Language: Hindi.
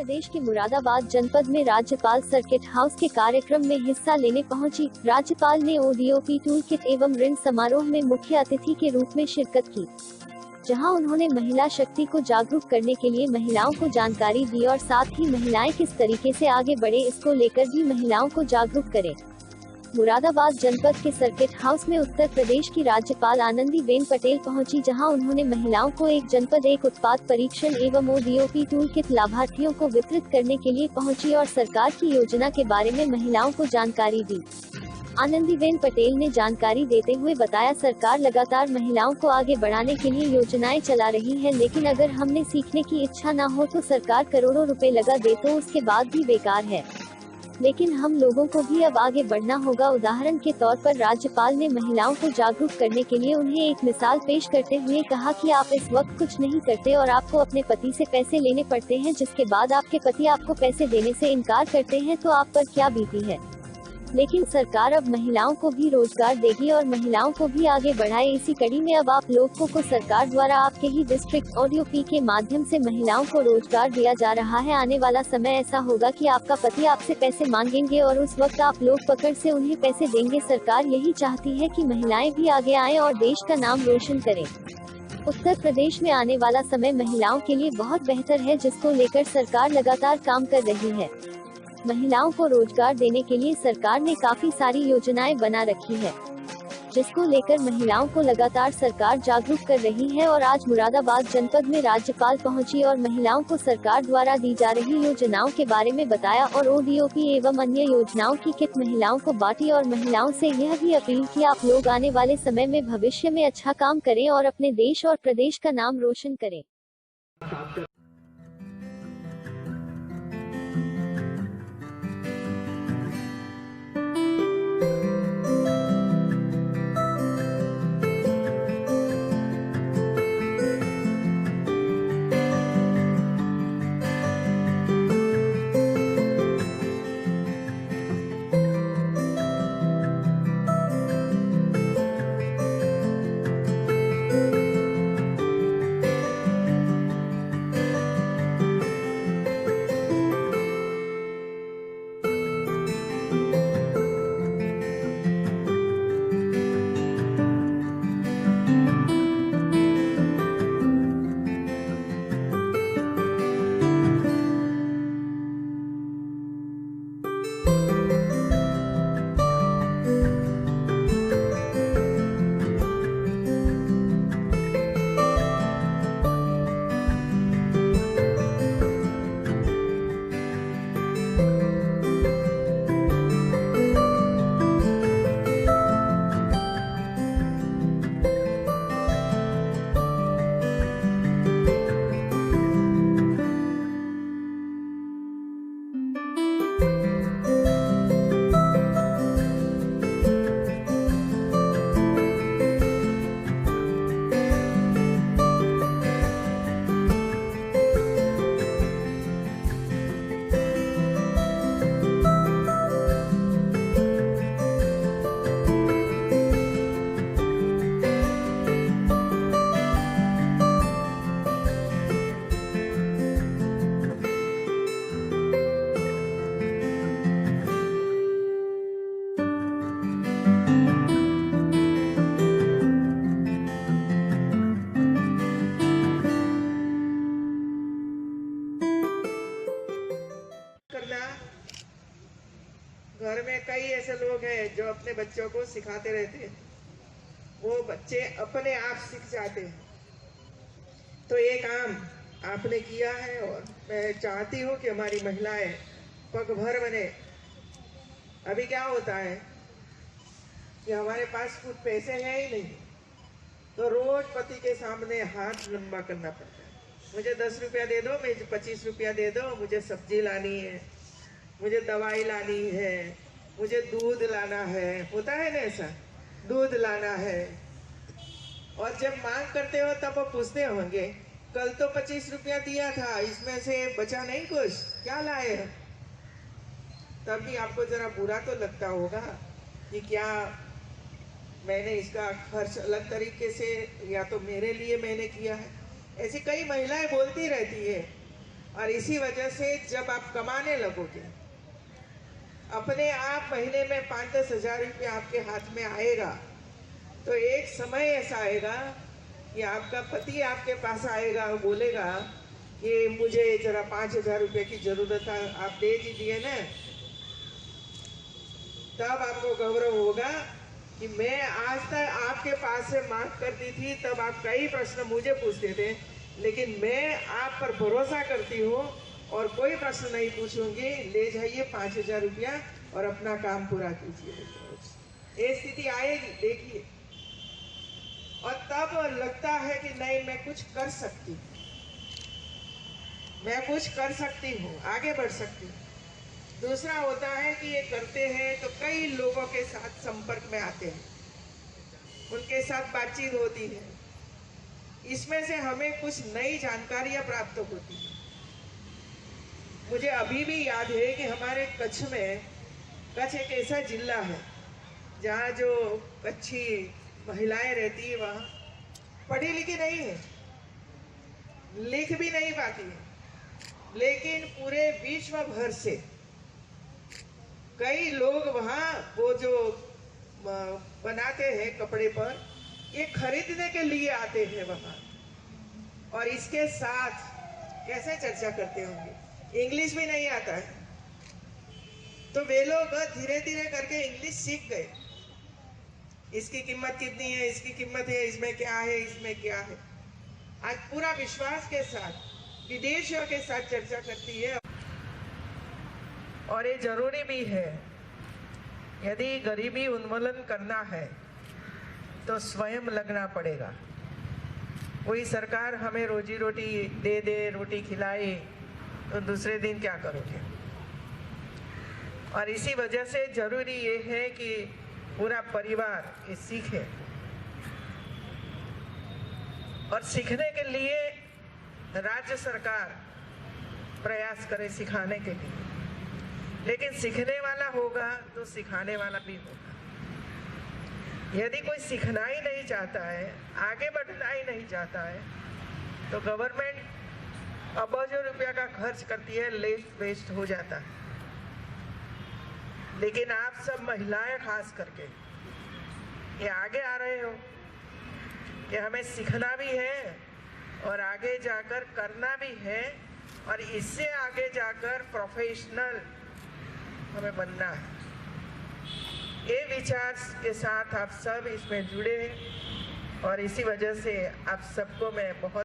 प्रदेश के मुरादाबाद जनपद में राज्यपाल सर्किट हाउस के कार्यक्रम में हिस्सा लेने पहुंची। राज्यपाल ने ओडीओपी टूल किट एवं ऋण समारोह में मुख्य अतिथि के रूप में शिरकत की, जहां उन्होंने महिला शक्ति को जागरूक करने के लिए महिलाओं को जानकारी दी और साथ ही महिलाएं किस तरीके से आगे बढ़े इसको लेकर भी महिलाओं को जागरूक करें। मुरादाबाद जनपद के सर्किट हाउस में उत्तर प्रदेश की राज्यपाल आनंदीबेन पटेल पहुंची, जहां उन्होंने महिलाओं को एक जनपद एक उत्पाद परीक्षण एवं ओडीओपी टूल किट लाभार्थियों को वितरित करने के लिए पहुंची और सरकार की योजना के बारे में महिलाओं को जानकारी दी। आनंदीबेन पटेल ने जानकारी देते हुए बताया, सरकार लगातार महिलाओं को आगे बढ़ाने के लिए योजनाएं चला रही है, लेकिन अगर हमने सीखने की इच्छा न हो तो सरकार करोड़ों रुपए लगा दे तो उसके बाद भी बेकार है, लेकिन हम लोगों को भी अब आगे बढ़ना होगा। उदाहरण के तौर पर राज्यपाल ने महिलाओं को जागरूक करने के लिए उन्हें एक मिसाल पेश करते हुए कहा कि आप इस वक्त कुछ नहीं करते और आपको अपने पति से पैसे लेने पड़ते हैं, जिसके बाद आपके पति आपको पैसे देने से इनकार करते हैं, तो आप पर क्या बीती है। लेकिन सरकार अब महिलाओं को भी रोजगार देगी और महिलाओं को भी आगे बढ़ाए। इसी कड़ी में अब आप लोगों को सरकार द्वारा आपके ही डिस्ट्रिक्ट ओडीओपी के माध्यम से महिलाओं को रोजगार दिया जा रहा है। आने वाला समय ऐसा होगा कि आपका पति आपसे पैसे मांगेंगे और उस वक्त आप लोग पकड़ से उन्हें पैसे देंगे। सरकार यही चाहती है कि महिलाएं भी आगे आएं और देश का नाम रोशन करें। उत्तर प्रदेश में आने वाला समय महिलाओं के लिए बहुत बेहतर है, जिसको लेकर सरकार लगातार काम कर रही है। महिलाओं को रोजगार देने के लिए सरकार ने काफी सारी योजनाएं बना रखी है, जिसको लेकर महिलाओं को लगातार सरकार जागरूक कर रही है। और आज मुरादाबाद जनपद में राज्यपाल पहुंची और महिलाओं को सरकार द्वारा दी जा रही योजनाओं के बारे में बताया और ओडीओपी एवं अन्य योजनाओं की किट महिलाओं को बांटी और महिलाओं से यह भी अपील की आप लोग आने वाले समय में भविष्य में अच्छा काम करें और अपने देश और प्रदेश का नाम रोशन करें। घर में कई ऐसे लोग हैं जो अपने बच्चों को सिखाते रहते हैं, वो बच्चे अपने आप सीख जाते हैं। तो ये काम आपने किया है और मैं चाहती हूँ कि हमारी महिलाएं पग भर बने। अभी क्या होता है कि हमारे पास कुछ पैसे हैं ही नहीं, तो रोज पति के सामने हाथ लंबा करना पड़ता है। मुझे 10 रुपया दे दो, मुझे 25 रुपया दे दो, मुझे सब्जी लानी है, मुझे दवाई लानी है, मुझे दूध लाना है, होता है ना ऐसा, दूध लाना है। और जब मांग करते हो तब वो पूछते होंगे, कल तो 25 रुपया दिया था, इसमें से बचा नहीं कुछ, क्या लाए? तब भी आपको जरा बुरा तो लगता होगा कि क्या मैंने इसका खर्च अलग तरीके से या तो मेरे लिए मैंने किया है। ऐसी कई महिलाएं बोलती रहती है, और इसी वजह से जब आप कमाने लगोगे, अपने आप महीने में 5-10 हजार रुपया आपके हाथ में आएगा, तो एक समय ऐसा आएगा कि आपका पति आपके पास आएगा और बोलेगा कि मुझे जरा 5,000 रुपये की जरूरत है, आप दे दीजिए ना। तब आपको गौरव होगा कि मैं आज तक आपके पास से मांग करती थी, तब आप कई प्रश्न मुझे पूछते थे, लेकिन मैं आप पर भरोसा करती हूँ और कोई प्रश्न नहीं पूछूंगी। ले जाइए 5,000 रुपया और अपना काम पूरा कीजिए। ये स्थिति आएगी, देखिए। और तब लगता है कि नहीं, मैं कुछ कर सकती हूँ, मैं कुछ कर सकती हूँ, आगे बढ़ सकती हूँ। दूसरा होता है कि ये करते हैं तो कई लोगों के साथ संपर्क में आते हैं, उनके साथ बातचीत होती है, इसमें से हमें कुछ नई जानकारियां प्राप्त होती है। मुझे अभी भी याद है कि हमारे कच्छ में, कच्छ एक ऐसा जिला है जहाँ जो कच्छी महिलाएं रहती है, वहाँ पढ़ी लिखी नहीं है, लिख भी नहीं पाती है, लेकिन पूरे विश्व भर से कई लोग वहाँ वो जो बनाते हैं कपड़े पर, ये खरीदने के लिए आते हैं वहाँ। और इसके साथ कैसे चर्चा करते होंगे, इंग्लिश भी नहीं आता है, तो वे लोग धीरे धीरे करके इंग्लिश सीख गए। इसकी कीमत कितनी है, इसकी कीमत है, इसमें क्या है, इसमें क्या है। आज पूरा विश्वास के साथ विदेशियों के साथ चर्चा करती है। और ये जरूरी भी है, यदि गरीबी उन्मूलन करना है तो स्वयं लगना पड़ेगा। कोई सरकार हमें रोजी रोटी दे दे, रोटी खिलाए, तो दूसरे दिन क्या करोगे। और इसी वजह से जरूरी ये है कि पूरा परिवार ये सीखे, और सीखने के लिए राज्य सरकार प्रयास करे सिखाने के लिए, लेकिन सीखने वाला होगा तो सिखाने वाला भी होगा। यदि कोई सीखना ही नहीं चाहता है, आगे बढ़ना ही नहीं चाहता है, तो गवर्नमेंट अरबों रुपया का खर्च करती है, लेफ्ट वेस्ट हो जाता है। लेकिन आप सब महिलाएं खास करके ये आगे आ रहे हो कि हमें सीखना भी है और आगे जाकर करना भी है, और इससे आगे जाकर प्रोफेशनल हमें बनना है। ये विचार के साथ आप सब इसमें जुड़े हैं, और इसी वजह से आप सबको मैं बहुत